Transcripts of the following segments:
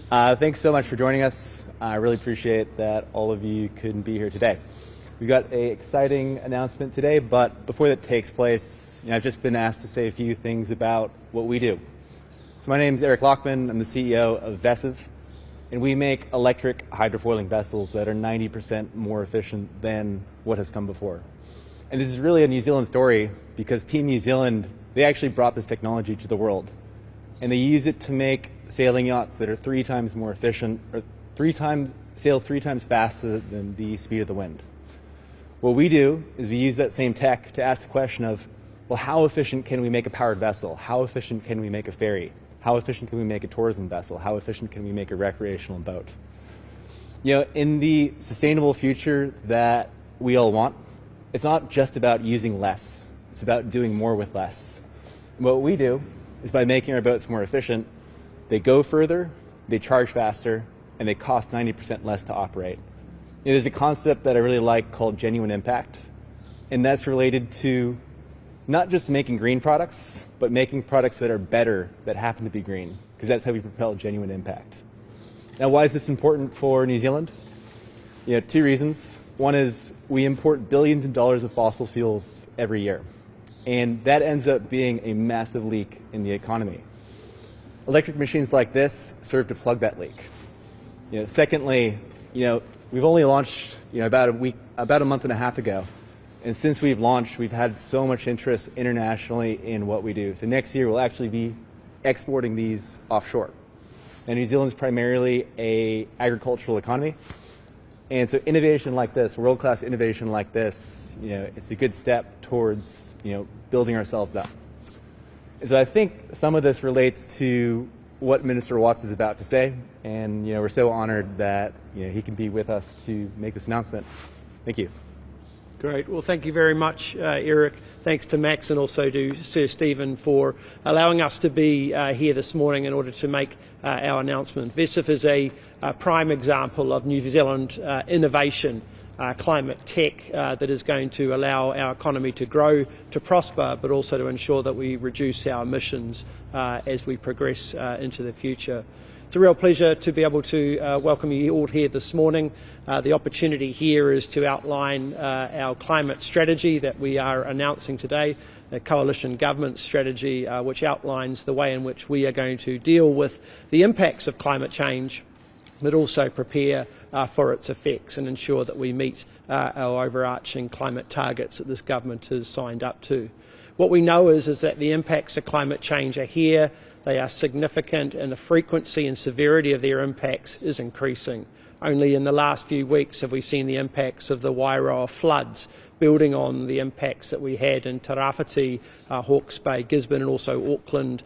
Thanks so much for joining us. I really appreciate that all of you couldn't be here today. We've got an exciting announcement today, but before that takes place, I've just been asked to say a few things about what we do. So my name is Eric Lockman. I'm the CEO of Vess, and we make electric hydrofoiling vessels that are 90% more efficient than what has come before. And this is really a New Zealand story because Team New Zealand, they actually brought this technology to the world. And they use it to make sailing yachts that are 3 times more efficient, or sail 3 times faster than the speed of the wind. What we do is we use that same tech to ask the question of, well, how efficient can we make a powered vessel? How efficient can we make a ferry? How efficient can we make a tourism vessel? How efficient can we make a recreational boat? In the sustainable future that we all want, it's not just about using less. It's about doing more with less. And what we do is by making our boats more efficient, they go further, they charge faster, and they cost 90% less to operate. There's a concept that I really like called genuine impact, and that's related to not just making green products, but making products that are better that happen to be green, because that's how we propel genuine impact. Now, why is this important for New Zealand? 2 reasons. One is we import billions of dollars of fossil fuels every year, and that ends up being a massive leak in the economy. Electric machines like this serve to plug that leak. Secondly, we've only launched about a month and a half ago, and since we've launched, we've had so much interest internationally in what we do. So next year we'll actually be exporting these offshore. And New Zealand's primarily an agricultural economy, and so innovation like this, world-class innovation like this, it's a good step towards building ourselves up. And so I think some of this relates to what Minister Watts is about to say, and we're so honored that he can be with us to make this announcement. Thank you. Great. Well, thank you very much, Eric. Thanks to Max and also to Sir Stephen for allowing us to be here this morning in order to make our announcement. Vess is a prime example of New Zealand innovation, climate tech that is going to allow our economy to grow, to prosper, but also to ensure that we reduce our emissions as we progress into the future. It's a real pleasure to be able to welcome you all here this morning. The opportunity here is to outline our climate strategy that we are announcing today, the coalition government strategy, which outlines the way in which we are going to deal with the impacts of climate change, but also prepare for its effects and ensure that we meet our overarching climate targets that this government has signed up to. What we know is that the impacts of climate change are here. They are significant, and the frequency and severity of their impacts is increasing. Only in the last few weeks have we seen the impacts of the Wairoa floods, building on the impacts that we had in Tairāwhiti, Hawke's Bay, Gisborne, and also Auckland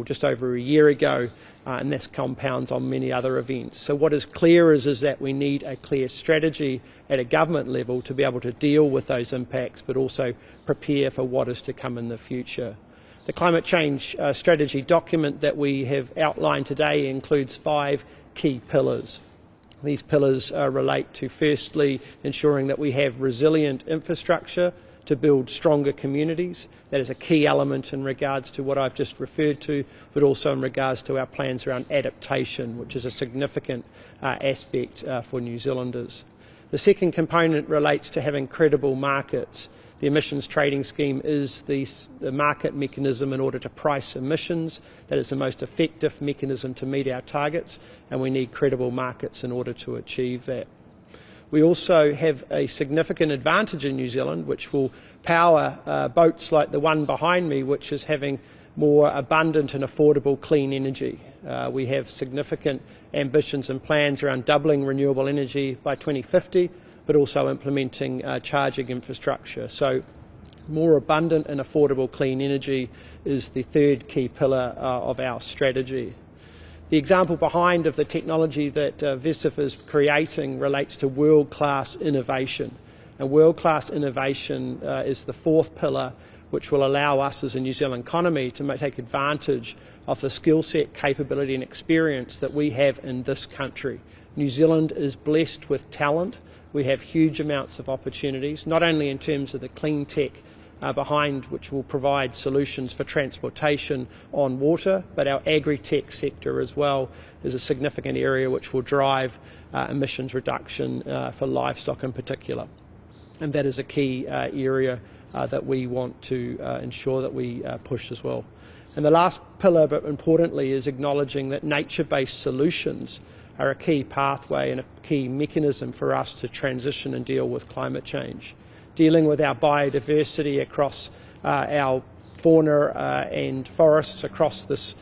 just over a year ago, and this compounds on many other events. So what is clear is that we need a clear strategy at a government level to be able to deal with those impacts, but also prepare for what is to come in the future. The climate change strategy document that we have outlined today includes 5 key pillars. These pillars relate to, firstly, ensuring that we have resilient infrastructure to build stronger communities. That is a key element in regards to what I've just referred to, but also in regards to our plans around adaptation, which is a significant aspect for New Zealanders. The second component relates to having credible markets. The emissions trading scheme is the market mechanism in order to price emissions. That is the most effective mechanism to meet our targets, and we need credible markets in order to achieve that. We also have a significant advantage in New Zealand, which will power boats like the one behind me, which is having more abundant and affordable clean energy. We have significant ambitions and plans around doubling renewable energy by 2050, but also implementing charging infrastructure. So more abundant and affordable clean energy is the third key pillar of our strategy. The example behind of the technology that Vess is creating relates to world-class innovation. And world-class innovation is the fourth pillar, which will allow us as a New Zealand economy to take advantage of the skill set, capability and experience that we have in this country. New Zealand is blessed with talent. We have huge amounts of opportunities, not only in terms of the clean tech behind, which will provide solutions for transportation on water, but our agri-tech sector as well is a significant area which will drive emissions reduction for livestock in particular. And that is a key area that we want to ensure that we push as well. And the last pillar, but importantly, is acknowledging that nature-based solutions are a key pathway and a key mechanism for us to transition and deal with climate change. Dealing with our biodiversity across our fauna and forests across this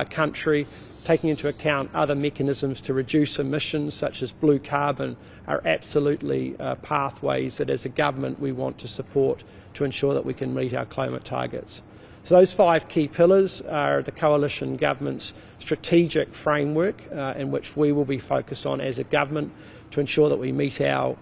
country, taking into account other mechanisms to reduce emissions such as blue carbon, are absolutely pathways that as a government we want to support to ensure that we can meet our climate targets. So those 5 key pillars are the Coalition Government's strategic framework in which we will be focused on as a government to ensure that we meet our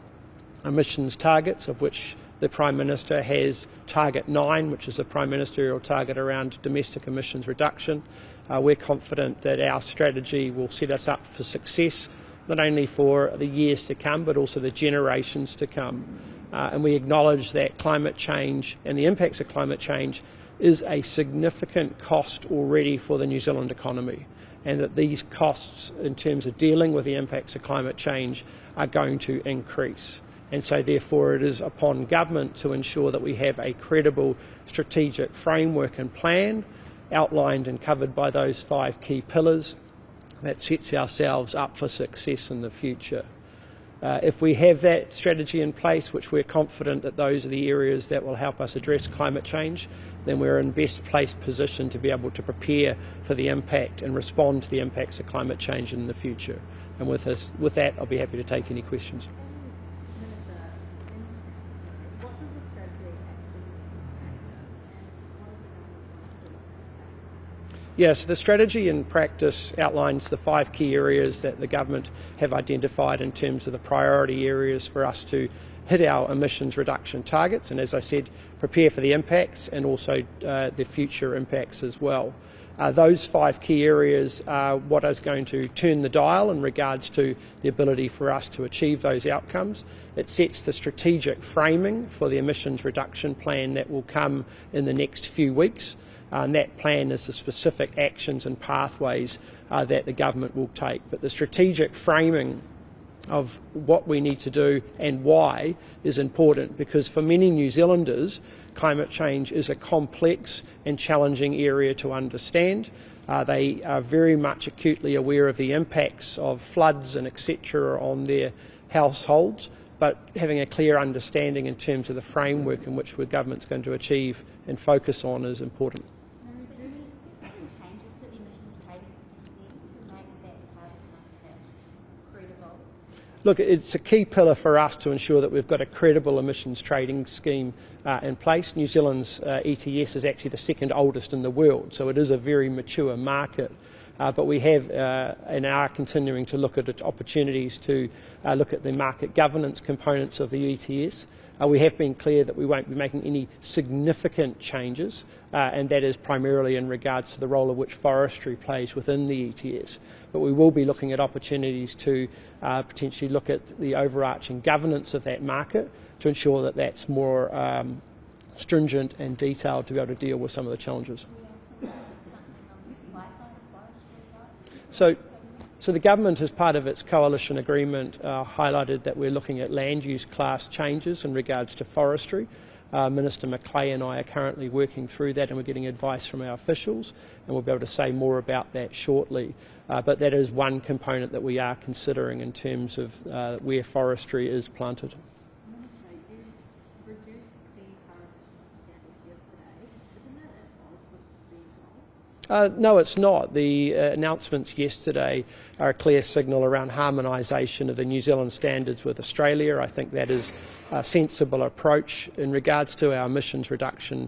emissions targets, of which the Prime Minister has Target 9, which is a Prime Ministerial target around domestic emissions reduction. We're confident that our strategy will set us up for success, not only for the years to come, but also the generations to come. And we acknowledge that climate change and the impacts of climate change is a significant cost already for the New Zealand economy, and that these costs in terms of dealing with the impacts of climate change are going to increase. And so therefore it is upon government to ensure that we have a credible strategic framework and plan outlined and covered by those 5 key pillars that sets ourselves up for success in the future. If we have that strategy in place, which we're confident that those are the areas that will help us address climate change, then we're in best placed position to be able to prepare for the impact and respond to the impacts of climate change in the future. And with that, I'll be happy to take any questions. Yes, the strategy in practice outlines the 5 key areas that the government have identified in terms of the priority areas for us to hit our emissions reduction targets, and as I said, prepare for the impacts and also the future impacts as well. Those 5 key areas are what is going to turn the dial in regards to the ability for us to achieve those outcomes. It sets the strategic framing for the emissions reduction plan that will come in the next few weeks. And that plan is the specific actions and pathways that the government will take. But the strategic framing of what we need to do and why is important, because for many New Zealanders, climate change is a complex and challenging area to understand. They are very much acutely aware of the impacts of floods and etc. on their households, but having a clear understanding in terms of the framework in which the government's going to achieve and focus on is important. Look, it's a key pillar for us to ensure that we've got a credible emissions trading scheme in place. New Zealand's ETS is actually the 2nd oldest in the world, so it is a very mature market. But we have and are continuing to look at opportunities to look at the market governance components of the ETS. We have been clear that we won't be making any significant changes, and that is primarily in regards to the role of which forestry plays within the ETS. But we will be looking at opportunities to potentially look at the overarching governance of that market to ensure that that's more stringent and detailed to be able to deal with some of the challenges. So the government, as part of its coalition agreement, highlighted that we're looking at land use class changes in regards to forestry. Minister Macleay and I are currently working through that, and we're getting advice from our officials, and we'll be able to say more about that shortly. But that is one component that we are considering in terms of where forestry is planted. Minister, you reduced the current standards yesterday. Isn't that at odds with these goals? No, it's not. The announcements yesterday are a clear signal around harmonisation of the New Zealand standards with Australia. I think that is a sensible approach in regards to our emissions reduction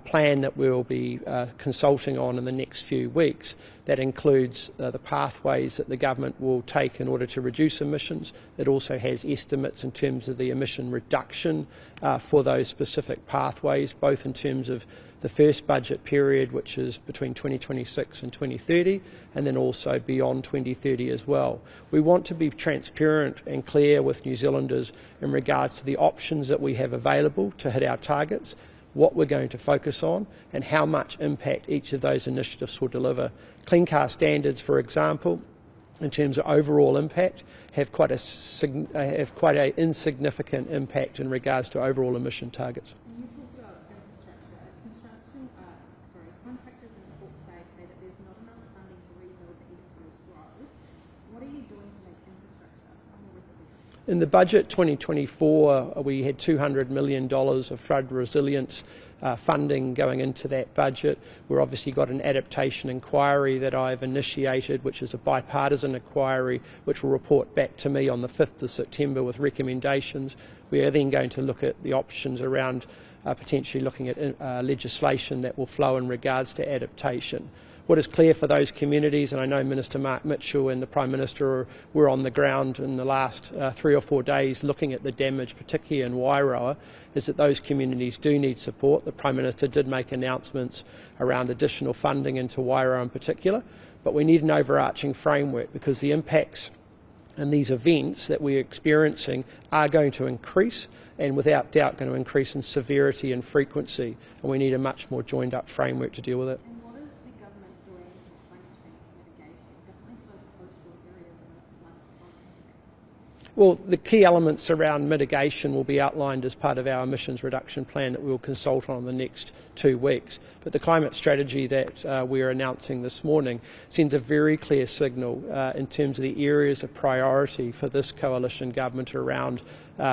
plan that we'll be consulting on in the next few weeks. That includes the pathways that the government will take in order to reduce emissions. It also has estimates in terms of the emission reduction for those specific pathways, both in terms of the first budget period, which is between 2026 and 2030, and then also beyond 2030 as well. We want to be transparent and clear with New Zealanders in regards to the options that we have available to hit our targets, what we're going to focus on, and how much impact each of those initiatives will deliver. Clean car standards, for example, in terms of overall impact, have quite a insignificant impact in regards to overall emission targets. And you talked about infrastructure. Contractors in the Hawke's Bay say that there's not enough funding to rebuild the East Coast roads. What are you doing to make infrastructure more resilient? In the budget 2024, we had $200 million of flood resilience funding going into that budget. We've obviously got an adaptation inquiry that I've initiated, which is a bipartisan inquiry, which will report back to me on the 5th of September with recommendations. We are then going to look at the options around potentially looking at legislation that will flow in regards to adaptation. What is clear for those communities, and I know Minister Mark Mitchell and the Prime Minister were on the ground in the last 3 or 4 days looking at the damage, particularly in Wairoa, is that those communities do need support. The Prime Minister did make announcements around additional funding into Wairoa in particular, but we need an overarching framework because the impacts and these events that we're experiencing are going to increase, and without doubt going to increase in severity and frequency, and we need a much more joined up framework to deal with it. And what is the government doing for climate change mitigation, particularly for those coastal areas and those flood areas? Well, the key elements around mitigation will be outlined as part of our emissions reduction plan that we will consult on in the next 2 weeks. But the climate strategy that we are announcing this morning sends a very clear signal in terms of the areas of priority for this coalition government around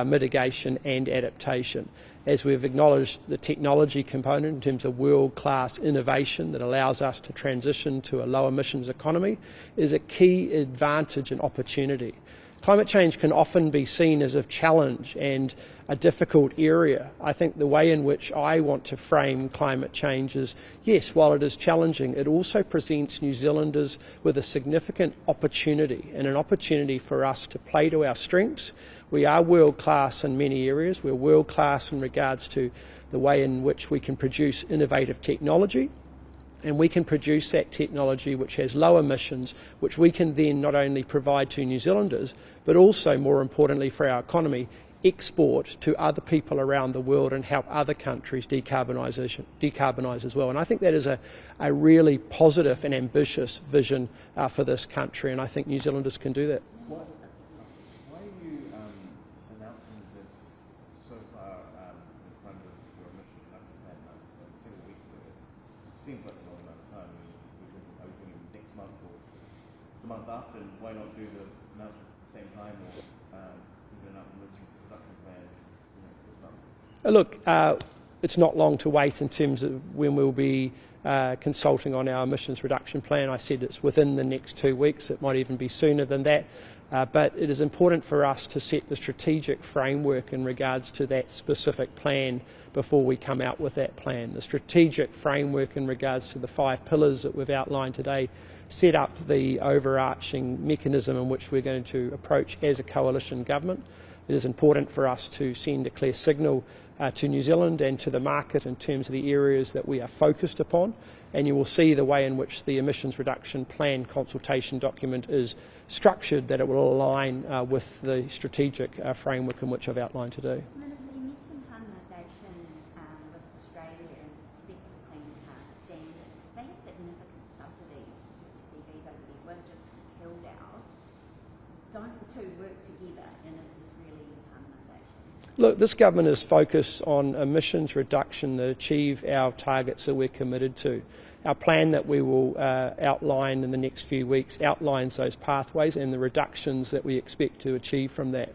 mitigation and adaptation. As we've acknowledged, the technology component in terms of world-class innovation that allows us to transition to a low emissions economy is a key advantage and opportunity. Climate change can often be seen as a challenge and a difficult area. I think the way in which I want to frame climate change is, yes, while it is challenging, it also presents New Zealanders with a significant opportunity, and an opportunity for us to play to our strengths. We are world class in many areas. We're world class in regards to the way in which we can produce innovative technology. And we can produce that technology which has low emissions, which we can then not only provide to New Zealanders, but also, more importantly for our economy, export to other people around the world and help other countries decarbonise as well. And I think that is a really positive and ambitious vision for this country, and I think New Zealanders can do that. Why are you announcing this so far in front of your emission reduction plan several weeks ago? It seems like a long amount of time. We could be opening next month or the month after, and why not do the announcements at the same time, or even announce the emission reduction plan this month? Look, it's not long to wait in terms of when we'll be consulting on our emissions reduction plan. I said it's within the next 2 weeks. It might even be sooner than that. But it is important for us to set the strategic framework in regards to that specific plan before we come out with that plan. The strategic framework in regards to the 5 pillars that we've outlined today set up the overarching mechanism in which we're going to approach as a coalition government. It is important for us to send a clear signal to New Zealand and to the market in terms of the areas that we are focused upon, and you will see the way in which the emissions reduction plan consultation document is structured, that it will align with the strategic framework in which I've outlined today. Minister, you mentioned harmonisation with Australia in respect to the clean car standard. They have significant subsidies to purchase EVs over there, won't just killed ours. Don't the two work together, and is this really harmonisation? Look, this government is focused on emissions reduction that achieve our targets that we're committed to. Our plan that we will outline in the next few weeks outlines those pathways and the reductions that we expect to achieve from that.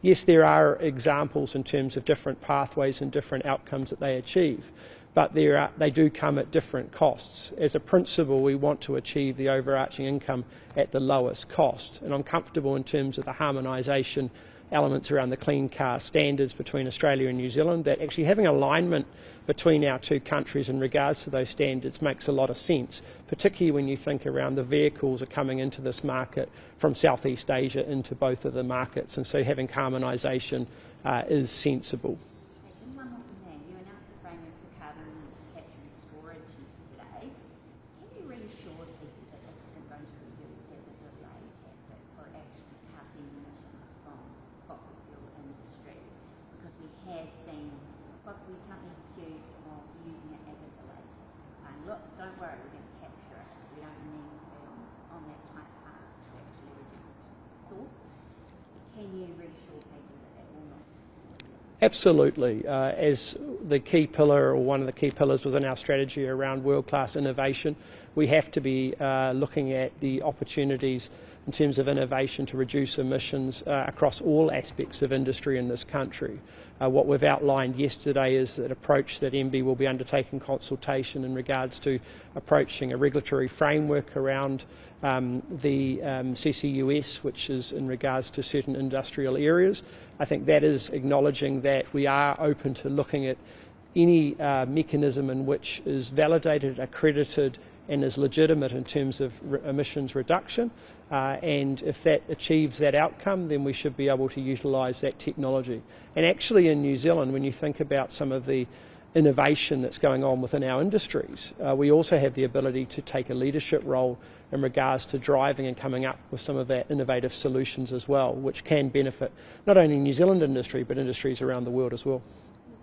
Yes, there are examples in terms of different pathways and different outcomes that they achieve, but they do come at different costs. As a principle, we want to achieve the overarching income at the lowest cost, and I'm comfortable in terms of the harmonisation elements around the clean car standards between Australia and New Zealand, that actually having alignment between our two countries in regards to those standards makes a lot of sense, particularly when you think around the vehicles are coming into this market from Southeast Asia into both of the markets, and so having harmonisation is sensible. And one more from there. You announced the framework for carbon capture and storage yesterday. Can you reassure people that this isn't going to be used as a delay tactic for actually cutting emissions from fossil fuel industry? Because we have seen fossil fuel companies accused of can you reassure people that that will not? Absolutely. As the key pillar, or one of the key pillars within our strategy around world-class innovation, we have to be looking at the opportunities in terms of innovation to reduce emissions across all aspects of industry in this country. What we've outlined yesterday is an approach that MB will be undertaking consultation in regards to approaching a regulatory framework around the CCUS, which is in regards to certain industrial areas. I think that is acknowledging that we are open to looking at any mechanism in which is validated, accredited and is legitimate in terms of emissions reduction, and if that achieves that outcome, then we should be able to utilise that technology. And actually in New Zealand, when you think about some of the innovation that's going on within our industries, we also have the ability to take a leadership role in regards to driving and coming up with some of that innovative solutions as well, which can benefit not only New Zealand industry but industries around the world as well.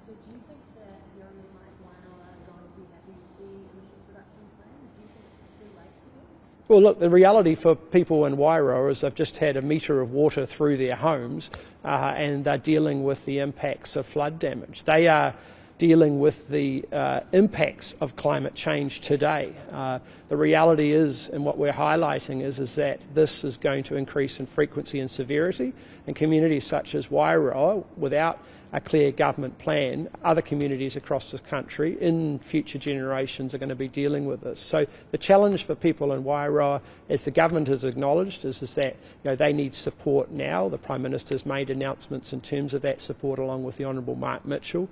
So do you think that areas like Wairau are going to be happy with the emissions reduction plan? Do you think it's too late for them? Well, look, the reality for people in Wairau is they've just had a metre of water through their homes and they're dealing with the impacts of flood damage. They are dealing with the impacts of climate change today. The reality is, and what we're highlighting is that this is going to increase in frequency and severity, and communities such as Wairau, without a clear government plan, other communities across this country in future generations are going to be dealing with this. So the challenge for people in Wairau, as the government has acknowledged, is that they need support now. The Prime Minister's made announcements in terms of that support along with the Honourable Mark Mitchell.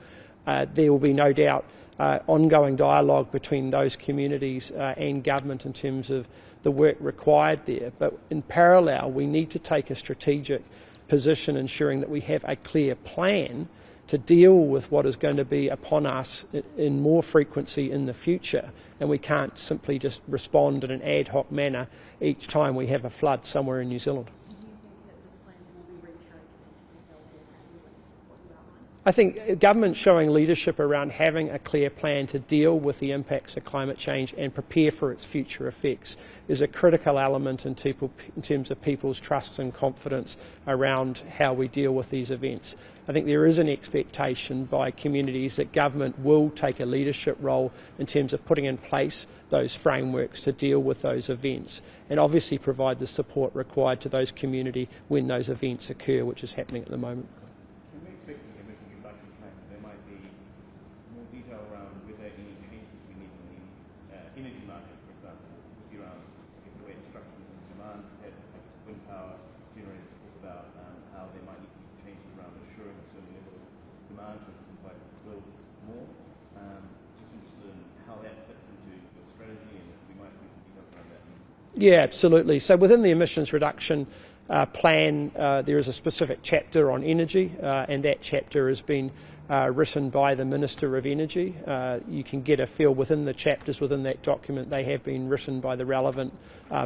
There will be no doubt ongoing dialogue between those communities and government in terms of the work required there. But in parallel, we need to take a strategic position ensuring that we have a clear plan to deal with what is going to be upon us in more frequency in the future. And we can't simply just respond in an ad hoc manner each time we have a flood somewhere in New Zealand. Do you think that this plan will be reassured if they'll be happy with what you outlined? I think government showing leadership around having a clear plan to deal with the impacts of climate change and prepare for its future effects is a critical element in terms of people's trust and confidence around how we deal with these events. I think there is an expectation by communities that government will take a leadership role in terms of putting in place those frameworks to deal with those events and obviously provide the support required to those communities when those events occur, which is happening at the moment. Can we expect in the emissions reduction plan that there might be more detail around whether any changes we need in the energy market, for example, around the way it's structured in demand, had wind power generators talk about how there might need to be changes around assuring a certain level of demand for things like build more. Just interested in how that fits into your strategy and if we might see some details around that. Yeah, absolutely. So within the emissions reduction plan, there is a specific chapter on energy, and that chapter has been written by the Minister of Energy. You can get a feel within the chapters within that document. They have been written by the relevant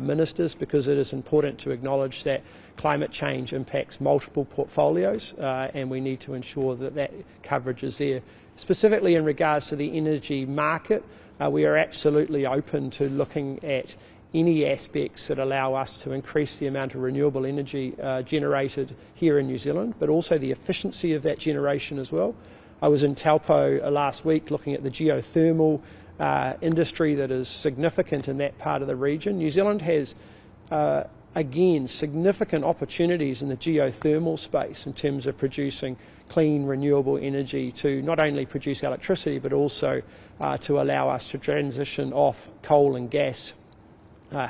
ministers because it is important to acknowledge that climate change impacts multiple portfolios and we need to ensure that that coverage is there. Specifically in regards to the energy market, we are absolutely open to looking at any aspects that allow us to increase the amount of renewable energy generated here in New Zealand, but also the efficiency of that generation as well. I was in Taupo last week looking at the geothermal industry that is significant in that part of the region. New Zealand has, again, significant opportunities in the geothermal space in terms of producing clean, renewable energy to not only produce electricity, but also to allow us to transition off coal and gas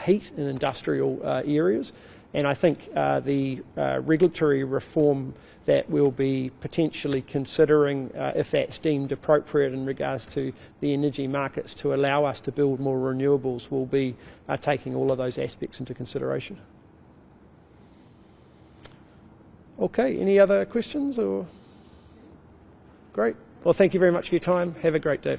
heat in industrial areas. And I think the regulatory reform that we'll be potentially considering, if that's deemed appropriate in regards to the energy markets to allow us to build more renewables, will be taking all of those aspects into consideration. Okay, any other questions? Or great. Well, thank you very much for your time. Have a great day.